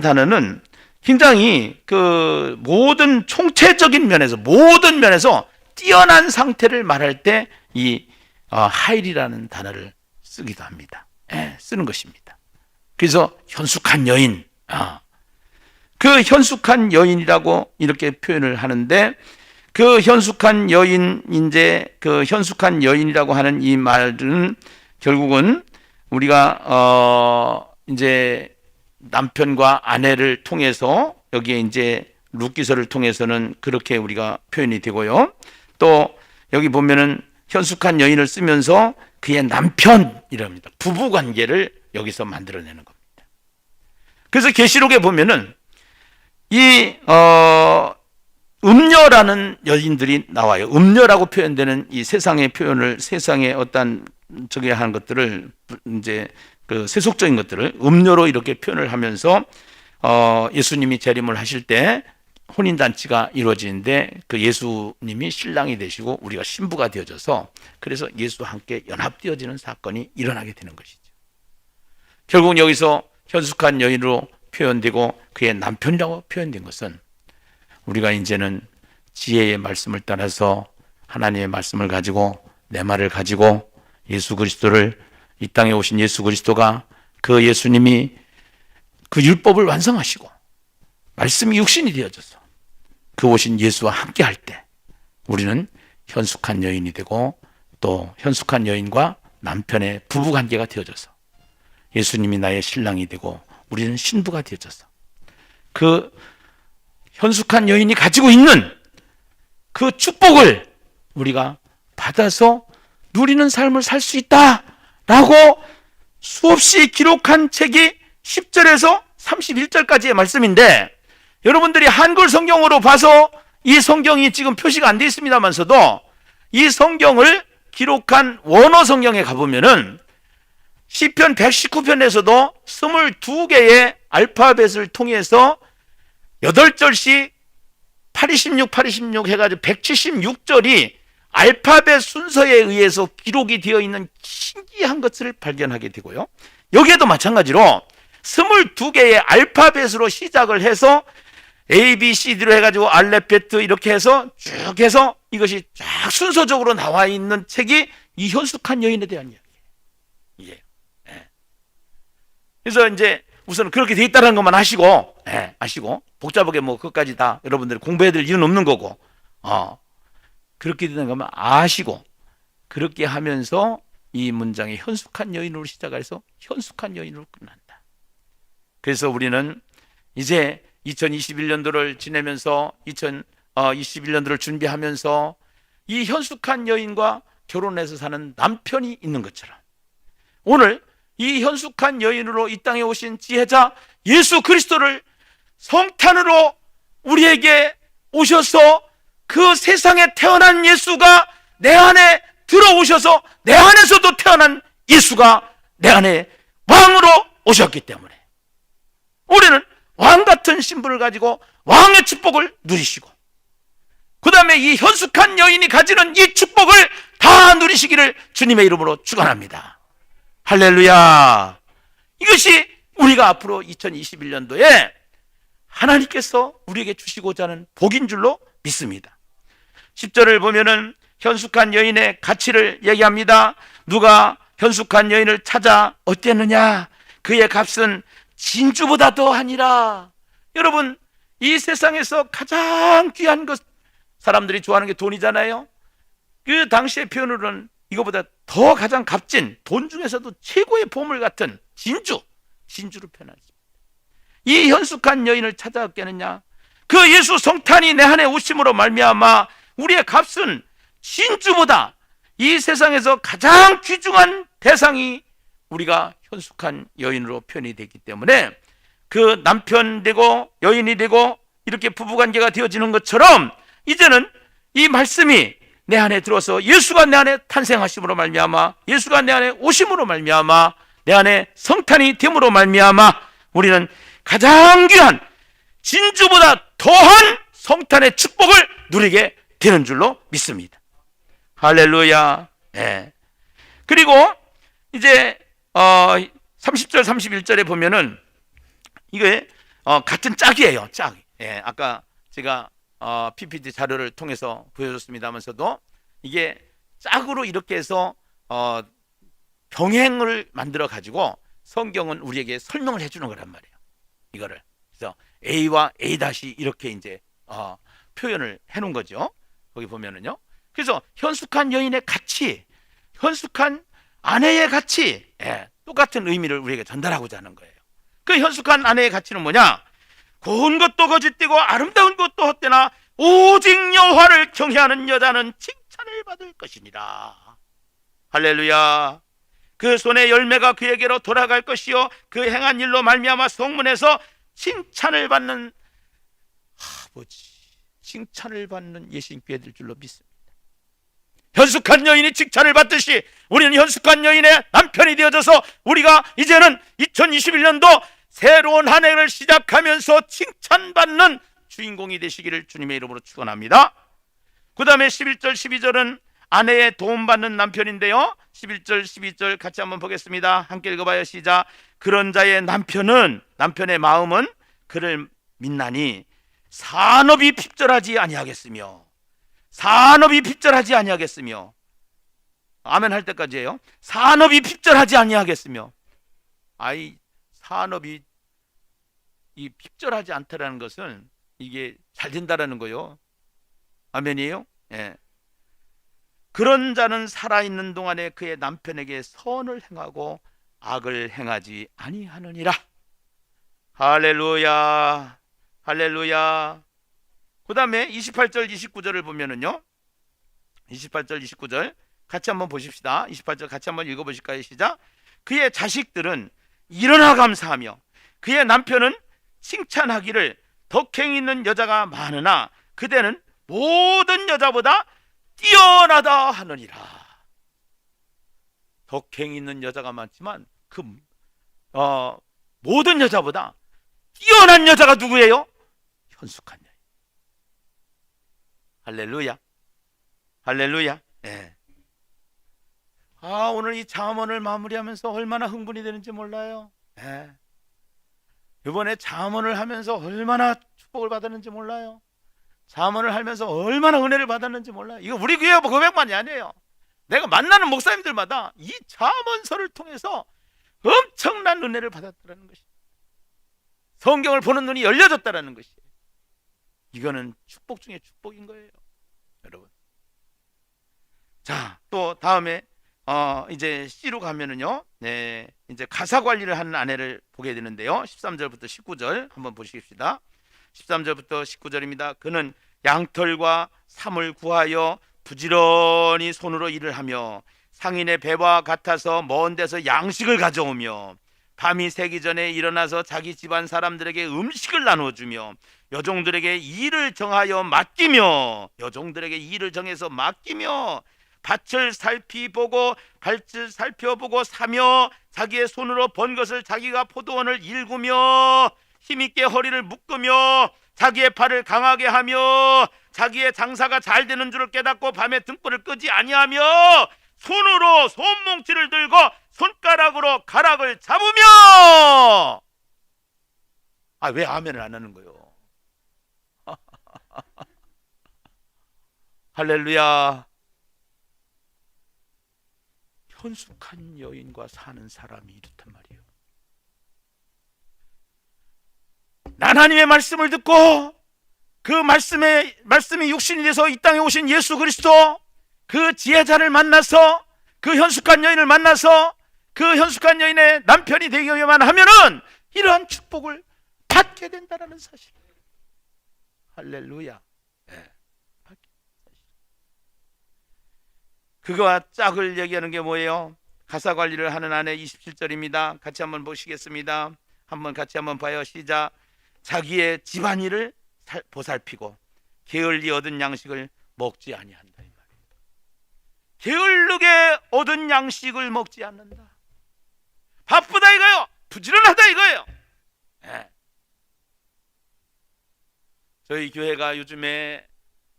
단어는 굉장히 그 모든 총체적인 면에서 모든 면에서 뛰어난 상태를 말할 때 이 하일이라는 단어를 쓰기도 합니다. 예, 쓰는 것입니다. 그래서 현숙한 여인, 그 현숙한 여인이라고 이렇게 표현을 하는데 그 현숙한 여인 그 현숙한 여인이라고 하는 이 말은 결국은 우리가 이제 남편과 아내를 통해서 여기에 이제 룻기서를 통해서는 그렇게 우리가 표현이 되고요. 또 여기 보면은 현숙한 여인을 쓰면서 그의 남편이랍니다. 부부 관계를 여기서 만들어내는 겁니다. 그래서 계시록에 보면은 이 음녀라는 여인들이 나와요. 음녀라고 표현되는 이 세상의 표현을 세상의 어떤 저기 하는 것들을 이제 그 세속적인 것들을 음녀로 이렇게 표현을 하면서 예수님이 재림을 하실 때 혼인잔치가 이루어지는데 그 예수님이 신랑이 되시고 우리가 신부가 되어져서 그래서 예수와 함께 연합되어지는 사건이 일어나게 되는 것이죠. 결국 여기서 현숙한 여인으로 표현되고 그의 남편이라고 표현된 것은 우리가 이제는 지혜의 말씀을 따라서 하나님의 말씀을 가지고 내 말을 가지고 예수 그리스도를 이 땅에 오신 예수 그리스도가 그 예수님이 그 율법을 완성하시고 말씀이 육신이 되어져서 그 오신 예수와 함께 할 때 우리는 현숙한 여인이 되고 또 현숙한 여인과 남편의 부부관계가 되어져서 예수님이 나의 신랑이 되고 우리는 신부가 되어져서 그 현숙한 여인이 가지고 있는 그 축복을 우리가 받아서 누리는 삶을 살 수 있다라고 수없이 기록한 책이 10절에서 31절까지의 말씀인데 여러분들이 한글 성경으로 봐서 이 성경이 지금 표시가 안 되어 있습니다만서도 이 성경을 기록한 원어 성경에 가보면은 시편 119편에서도 22개의 알파벳을 통해서 8절씩 86 해가지고 176절이 알파벳 순서에 의해서 기록이 되어 있는 신기한 것을 발견하게 되고요. 여기에도 마찬가지로 22개의 알파벳으로 시작을 해서 A, B, C, D로 해가지고 알레페트 이렇게 해서 쭉 해서 이것이 쫙 순서적으로 나와 있는 책이 이 현숙한 여인에 대한 이야기예요. 예. 그래서 이제 우선 그렇게 돼 있다는 것만 아시고, 아시고 복잡하게 뭐 그것까지 다 여러분들이 공부해야 될 이유는 없는 거고, 그렇게 되는 것만 아시고 그렇게 하면서 이 문장이 현숙한 여인으로 시작해서 현숙한 여인으로 끝난다. 그래서 우리는 이제 2021년도를 지내면서 2021년도를 준비하면서 이 현숙한 여인과 결혼해서 사는 남편이 있는 것처럼 오늘 이 현숙한 여인으로 이 땅에 오신 지혜자 예수 그리스도를 성탄으로 우리에게 오셔서 그 세상에 태어난 예수가 내 안에 들어오셔서 내 안에서도 태어난 예수가 내 안에 왕으로 오셨기 때문에 우리는 왕 같은 신분을 가지고 왕의 축복을 누리시고 그 다음에 이 현숙한 여인이 가지는 이 축복을 다 누리시기를 주님의 이름으로 축원합니다. 할렐루야. 이것이 우리가 앞으로 2021년도에 하나님께서 우리에게 주시고자 하는 복인 줄로 믿습니다. 10절을 보면은 현숙한 여인의 가치를 얘기합니다. 누가 현숙한 여인을 찾아 어땠느냐? 그의 값은 진주보다 더하니라. 여러분, 이 세상에서 가장 귀한 것, 사람들이 좋아하는 게 돈이잖아요. 그 당시의 표현으로는 이거보다 더 가장 값진, 돈 중에서도 최고의 보물 같은 진주로 표현하죠. 이 현숙한 여인을 찾아 얻겠느냐? 그 예수 성탄이 내 안에 오심으로 말미암아 우리의 값은 진주보다, 이 세상에서 가장 귀중한 대상이 우리가 현숙한 여인으로 표현이 됐기 때문에, 그 남편 되고 여인이 되고 이렇게 부부관계가 되어지는 것처럼 이제는 이 말씀이 내 안에 들어서 예수가 내 안에 탄생하심으로 말미암아, 예수가 내 안에 오심으로 말미암아, 내 안에 성탄이 됨으로 말미암아 우리는 가장 귀한 진주보다 더한 성탄의 축복을 누리게 되는 줄로 믿습니다. 할렐루야. 네. 그리고 이제 30절 31절에 보면은 이게 같은 짝이에요. 짝. 예, 아까 제가 PPT 자료를 통해서 보여줬습니다면서도 이게 짝으로 이렇게 해서 병행을 만들어 가지고 성경은 우리에게 설명을 해주는 거란 말이에요. 이거를. 그래서 A와 A 다시 이렇게 이제 표현을 해놓은 거죠. 거기 보면은요. 그래서 현숙한 여인의 가치, 현숙한 아내의 가치, 예, 똑같은 의미를 우리에게 전달하고자 하는 거예요. 그 현숙한 아내의 가치는 뭐냐? 고운 것도 거짓되고 아름다운 것도 헛되나 오직 여호와를 경외하는 여자는 칭찬을 받을 것이니라. 할렐루야. 그 손의 열매가 그에게로 돌아갈 것이요 그 행한 일로 말미암아 성문에서 칭찬을 받는 아버지, 칭찬을 받는 예수님께 될 줄로 믿습니다. 현숙한 여인이 칭찬을 받듯이 우리는 현숙한 여인의 남편이 되어져서 우리가 이제는 2021년도 새로운 한 해를 시작하면서 칭찬받는 주인공이 되시기를 주님의 이름으로 축원합니다. 그 다음에 11절 12절은 아내의 도움받는 남편인데요, 11절 12절 같이 한번 보겠습니다. 함께 읽어봐요. 시작. 그런 자의 남편의 마음은 그를 믿나니 산업이 핍절하지 아니하겠으며, 산업이 핍절하지 아니하겠으며, 아멘 할 때까지예요. 산업이 핍절하지 아니하겠으며. 산업이 이 핍절하지 않다라는 것은 이게 잘 된다라는 거요. 아멘이에요? 예. 그런 자는 살아있는 동안에 그의 남편에게 선을 행하고 악을 행하지 아니하느니라. 할렐루야. 할렐루야. 그 다음에 28절 29절을 보면은요, 28절 29절 같이 한번 보십시다. 28절 같이 한번 읽어보실까요? 시작. 그의 자식들은 일어나 감사하며 그의 남편은 칭찬하기를 덕행 있는 여자가 많으나 그대는 모든 여자보다 뛰어나다 하느니라. 덕행 있는 여자가 많지만 그 모든 여자보다 뛰어난 여자가 누구예요? 현숙한 여인. 할렐루야. 할렐루야. 네. 오늘 이 잠언을 마무리하면서 얼마나 흥분이 되는지 몰라요. 네. 이번에 잠언을 하면서 얼마나 축복을 받았는지 몰라요. 잠언을 하면서 얼마나 은혜를 받았는지 몰라요. 이거 우리 교회 고백만이 아니에요. 내가 만나는 목사님들마다 이 잠언서를 통해서 엄청난 은혜를 받았다는 것이, 성경을 보는 눈이 열려졌다는 것이, 이거는 축복 중에 축복인 거예요, 여러분. 자, 또 다음에 이제 C로 가면은요, 네, 이제 가사 관리를 하는 아내를 보게 되는데요, 13절부터 19절 한번 보십시다. 13절부터 19절입니다. 그는 양털과 삼을 구하여 부지런히 손으로 일을 하며 상인의 배와 같아서 먼 데서 양식을 가져오며 밤이 새기 전에 일어나서 자기 집안 사람들에게 음식을 나눠주며 여종들에게 일을 정하여 맡기며, 여종들에게 일을 정해서 맡기며 밭을 살피보고 밭을 살펴보고 사며 자기의 손으로 번 것을 자기가 포도원을 일구며 힘있게 허리를 묶으며 자기의 팔을 강하게 하며 자기의 장사가 잘 되는 줄을 깨닫고 밤에 등불을 끄지 아니하며 손으로 손뭉치를 들고 손가락으로 가락을 잡으며. 왜 아멘을 안 하는 거요? 할렐루야. 현숙한 여인과 사는 사람이 이렇단 말이에요. 하나님의 말씀을 듣고 그 말씀이 육신이 돼서 이 땅에 오신 예수 그리스도, 그 지혜자를 만나서, 그 현숙한 여인을 만나서 그 현숙한 여인의 남편이 되기만 하면은 이러한 축복을 받게 된다는 사실. 할렐루야. 네. 그거와 짝을 얘기하는 게 뭐예요? 가사 관리를 하는 아내 27절입니다. 같이 한번 보시겠습니다. 같이 한번 봐요. 시작. 자기의 집안일을 보살피고 게을리 얻은 양식을 먹지 아니한다. 이 말이에요. 게을르게 얻은 양식을 먹지 않는다. 바쁘다 이거예요. 부지런하다 이거예요. 네. 저희 교회가 요즘에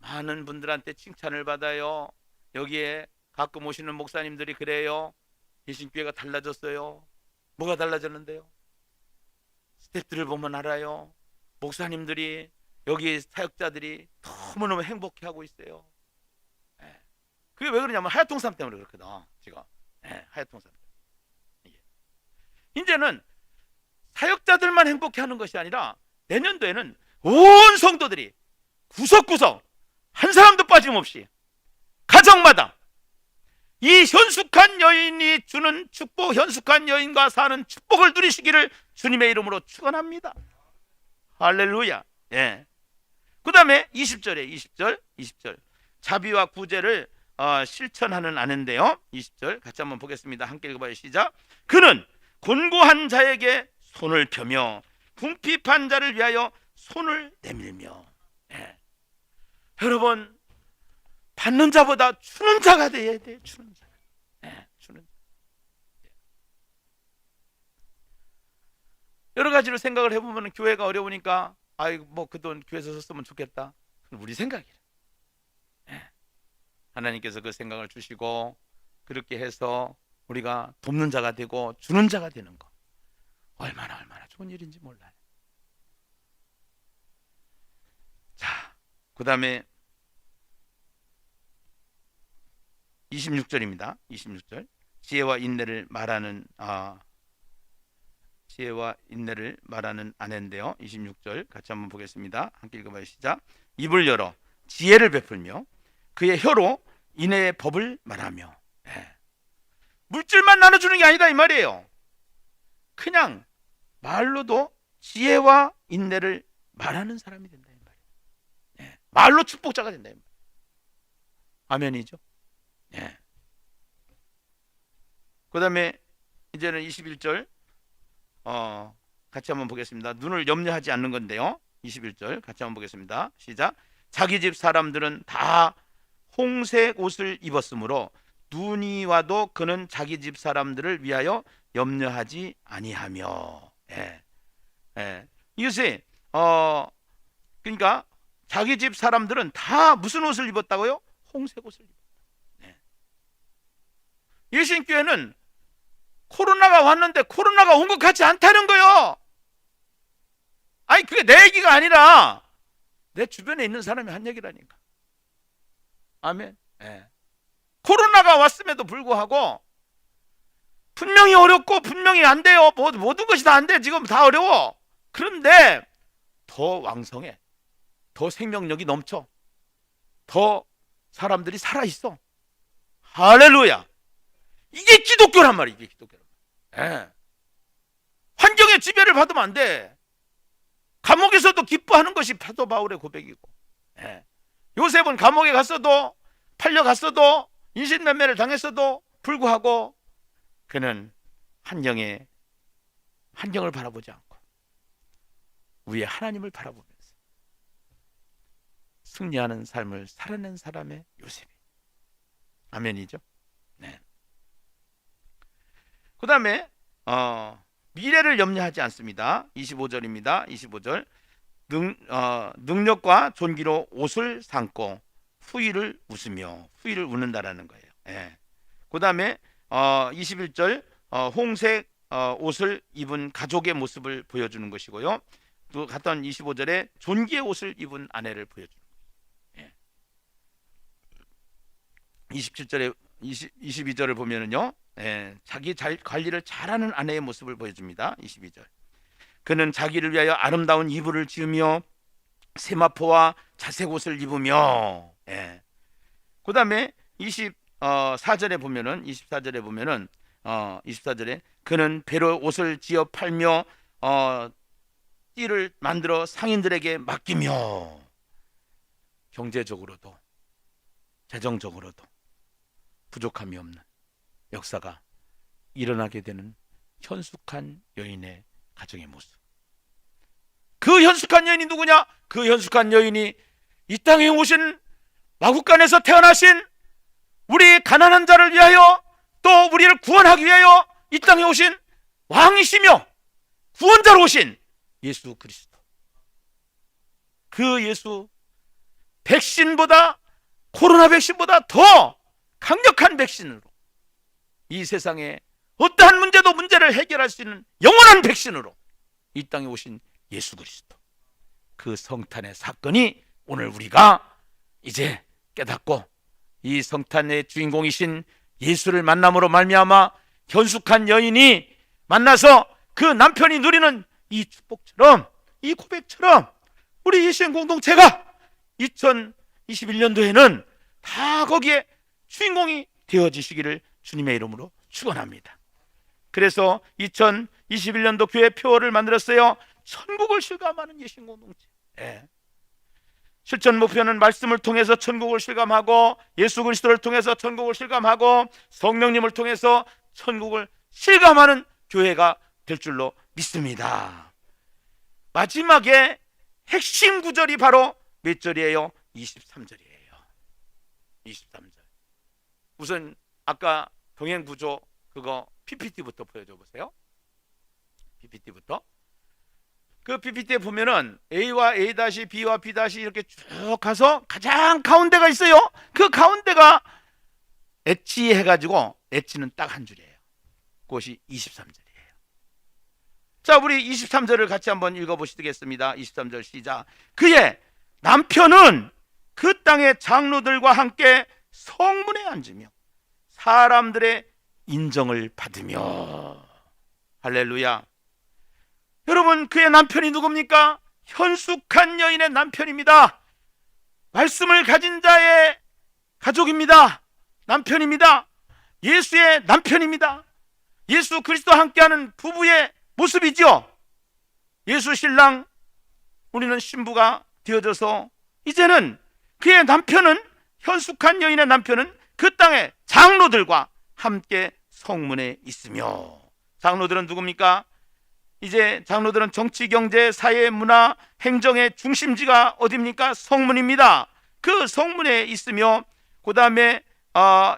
많은 분들한테 칭찬을 받아요. 여기에 가끔 오시는 목사님들이 그래요. 예신교회가 달라졌어요. 뭐가 달라졌는데요? 스태프들을 보면 알아요. 목사님들이, 여기 사역자들이 너무너무 행복해하고 있어요. 네. 그게 왜 그러냐면 하야통삼 때문에 그렇거든. 지금 하야통삼 때문에. 이제는 사역자들만 행복해하는 것이 아니라 내년도에는 온 성도들이 구석구석 한 사람도 빠짐없이 가정마다 이 현숙한 여인이 주는 축복, 현숙한 여인과 사는 축복을 누리시기를 주님의 이름으로 축원합니다. 할렐루야. 예. 그 다음에 20절 자비와 구제를 실천하는 아내인데요. 20절 같이 한번 보겠습니다. 함께 읽어봐요. 시작. 그는 곤고한 자에게 손을 펴며 궁핍한 자를 위하여 손을 내밀며. 예. 여러분, 받는 자보다 주는 자가 돼야 돼요. 주는 자. 네, 주는 자. 여러 가지로 생각을 해보면 교회가 어려우니까 뭐 그 돈 교회에서 썼으면 좋겠다. 그건 우리 생각이에요. 네. 하나님께서 그 생각을 주시고 그렇게 해서 우리가 돕는 자가 되고 주는 자가 되는 거 얼마나 좋은 일인지 몰라요. 자, 그 다음에 26절입니다. 26절. 지혜와 인내를 말하는 아내인데요. 26절 같이 한번 보겠습니다. 함께 읽어봐요. 시작. 입을 열어 지혜를 베풀며 그의 혀로 인내의 법을 말하며. 네. 물질만 나눠주는 게 아니다 이 말이에요. 그냥 말로도 지혜와 인내를 말하는 사람이 된다 이 말이에요. 네. 말로 축복자가 된다 이 말이에요. 아멘이죠. 예. 그 다음에 이제는 21절 같이 한번 보겠습니다. 눈을 염려하지 않는 건데요. 21절 같이 한번 보겠습니다. 시작. 자기 집 사람들은 다 홍색 옷을 입었으므로 눈이 와도 그는 자기 집 사람들을 위하여 염려하지 아니하며. 예. 예. 이것이 그러니까 자기 집 사람들은 다 무슨 옷을 입었다고요? 홍색 옷을 입었다. 예신교회는 코로나가 왔는데 코로나가 온 것 같지 않다는 거요. 아니 그게 내 얘기가 아니라 내 주변에 있는 사람이 한 얘기라니까. 아멘. 네. 코로나가 왔음에도 불구하고 분명히 어렵고 분명히 안 돼요. 모든 것이 다 안 돼. 지금 다 어려워. 그런데 더 왕성해. 더 생명력이 넘쳐. 더 사람들이 살아있어. 할렐루야. 이게 기독교란 말이야. 이게 기독교란 말이야. 네. 환경의 지배를 받으면 안 돼. 감옥에서도 기뻐하는 것이 사도 바울의 고백이고. 네. 요셉은 감옥에 갔어도 팔려갔어도 인신매매를 당했어도 불구하고 그는 환경을 바라보지 않고 위에 하나님을 바라보면서 승리하는 삶을 살아낸 사람의 요셉이. 아멘이죠. 네. 그 다음에 미래를 염려하지 않습니다. 25절입니다. 25절. 능력과 존귀로 옷을 삼고 후일을 웃는다라는 거예요. 예. 그 다음에 21절 홍색 옷을 입은 가족의 모습을 보여주는 것이고요. 또 같은 25절에 존귀의 옷을 입은 아내를 보여주는 거예요. 예. 22절을 보면은요. 자기 관리를 잘하는 아내의 모습을 보여줍니다. 22절. 그는 자기를 위하여 아름다운 이불을 지으며 세마포와 자색 옷을 입으며, 그 다음에 24절에 보면은 24절에 그는 배로 옷을 지어 팔며 띠를 만들어 상인들에게 맡기며, 경제적으로도 재정적으로도 부족함이 없는 역사가 일어나게 되는 현숙한 여인의 가정의 모습. 그 현숙한 여인이 누구냐? 그 현숙한 여인이 이 땅에 오신 마국간에서 태어나신 우리 가난한 자를 위하여, 또 우리를 구원하기 위하여 이 땅에 오신 왕이시며 구원자로 오신 예수 그리스도. 그 예수, 백신보다, 코로나 백신보다 더 강력한 백신으로, 이 세상에 어떠한 문제도 문제를 해결할 수 있는 영원한 백신으로 이 땅에 오신 예수 그리스도. 그 성탄의 사건이 오늘 우리가 이제 깨닫고, 이 성탄의 주인공이신 예수를 만남으로 말미암아 현숙한 여인이 만나서 그 남편이 누리는 이 축복처럼, 이 고백처럼 우리 예수의 공동체가 2021년도에는 다 거기에 주인공이 되어지시기를 주님의 이름으로 축원합니다. 그래서 2021년도 교회 표어를 만들었어요. 천국을 실감하는 예수의 공동체. 실천 목표는 말씀을 통해서 천국을 실감하고, 예수 그리스도를 통해서 천국을 실감하고, 성령님을 통해서 천국을 실감하는 교회가 될 줄로 믿습니다. 마지막에 핵심 구절이 바로 몇 절이에요? 23절이에요. 23절. 우선 아까 동행 구조 그거 PPT부터 보여줘 보세요. PPT부터. 그 PPT에 보면은 A와 A-, B와 B- 이렇게 쭉 가서 가장 가운데가 있어요. 그 가운데가 엣지 해가지고, 엣지는 딱 한 줄이에요. 그것이 23절이에요. 자, 우리 23절을 같이 한번 읽어보시겠습니다. 23절 시작. 그의 남편은 그 땅의 장로들과 함께 성문에 앉으며 사람들의 인정을 받으며. 할렐루야. 여러분, 그의 남편이 누굽니까? 현숙한 여인의 남편입니다. 말씀을 가진 자의 가족입니다. 남편입니다. 예수의 남편입니다. 예수 그리스도와 함께하는 부부의 모습이죠. 예수 신랑, 우리는 신부가 되어져서 이제는 그의 남편은, 현숙한 여인의 남편은 그 땅의 장로들과 함께 성문에 있으며. 장로들은 누굽니까? 이제 장로들은 정치, 경제, 사회, 문화, 행정의 중심지가 어디입니까? 성문입니다. 그 성문에 있으며, 그 다음에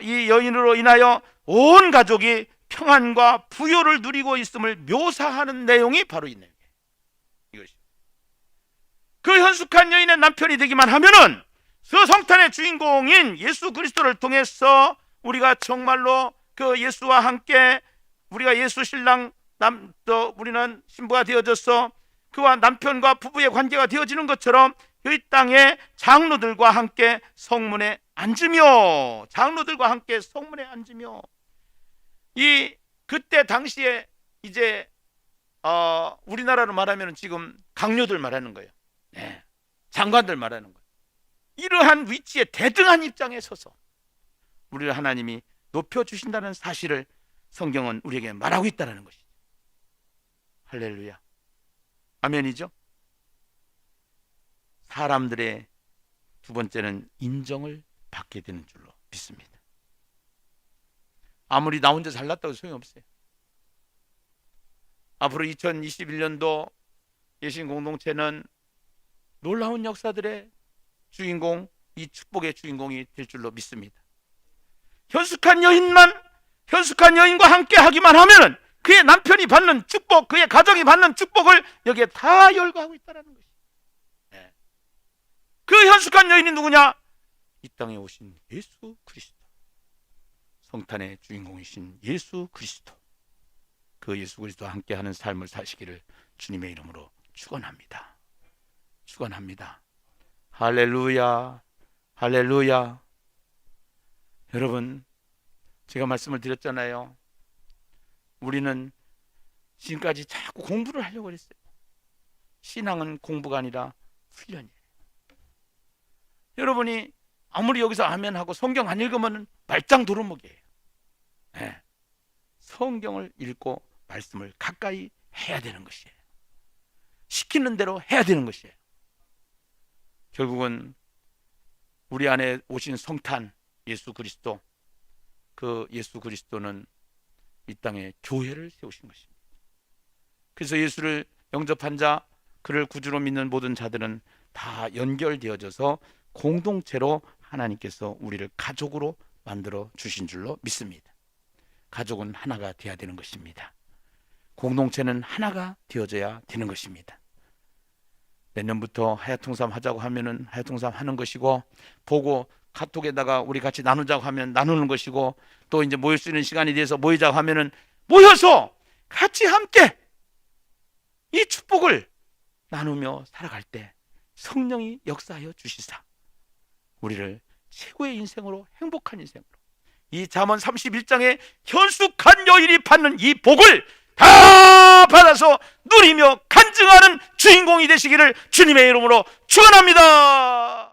이 여인으로 인하여 온 가족이 평안과 부요를 누리고 있음을 묘사하는 내용이 바로 이 내용이에요. 이것이 그 현숙한 여인의 남편이 되기만 하면은 그 성탄의 주인공인 예수 그리스도를 통해서 우리가 정말로 그 예수와 함께, 우리가 예수 신랑, 또 우리는 신부가 되어져서 그와 남편과 부부의 관계가 되어지는 것처럼 이 땅의 장로들과 함께 성문에 앉으며, 장로들과 함께 성문에 앉으며, 그때 당시에 이제 우리나라로 말하면 지금 강요들 말하는 거예요. 장관들 말하는 거예요. 이러한 위치에 대등한 입장에 서서 우리를 하나님이 높여주신다는 사실을 성경은 우리에게 말하고 있다는 것이죠. 할렐루야. 아멘이죠. 사람들의 두 번째는 인정을 받게 되는 줄로 믿습니다. 아무리 나 혼자 잘났다고 소용없어요. 앞으로 2021년도 예수님 공동체는 놀라운 역사들의 주인공, 이 축복의 주인공이 될 줄로 믿습니다. 현숙한 여인과 함께 하기만 하면은 그의 남편이 받는 축복, 그의 가정이 받는 축복을 여기에 다 열거하고 있다는 것이죠. 그 현숙한 여인이 누구냐? 이 땅에 오신 예수 그리스도, 성탄의 주인공이신 예수 그리스도. 그 예수 그리스도와 함께하는 삶을 사시기를 주님의 이름으로 축원합니다. 축원합니다. 할렐루야, 할렐루야. 여러분, 제가 말씀을 드렸잖아요. 우리는 지금까지 자꾸 공부를 하려고 했어요. 신앙은 공부가 아니라 훈련이에요. 여러분이 아무리 여기서 아멘 하고 성경 안 읽으면 말짱 도루묵이에요. 네. 성경을 읽고 말씀을 가까이 해야 되는 것이에요. 시키는 대로 해야 되는 것이에요. 결국은 우리 안에 오신 성탄 예수 그리스도, 그 예수 그리스도는 이 땅에 교회를 세우신 것입니다. 그래서 예수를 영접한 자, 그를 구주로 믿는 모든 자들은 다 연결되어져서 공동체로 하나님께서 우리를 가족으로 만들어 주신 줄로 믿습니다. 가족은 하나가 되어야 되는 것입니다. 공동체는 하나가 되어져야 되는 것입니다. 내년부터 하야통삼 하자고 하면은 하야통삼 하는 것이고, 보고 카톡에다가 우리 같이 나누자고 하면 나누는 것이고, 또 이제 모일 수 있는 시간이 돼서 모이자고 하면은 모여서 같이 함께 이 축복을 나누며 살아갈 때 성령이 역사하여 주시사 우리를 최고의 인생으로, 행복한 인생으로, 이 잠언 31장의 현숙한 여인이 받는 이 복을 다 받아서 누리며 간증하는 주인공이 되시기를 주님의 이름으로 축원합니다.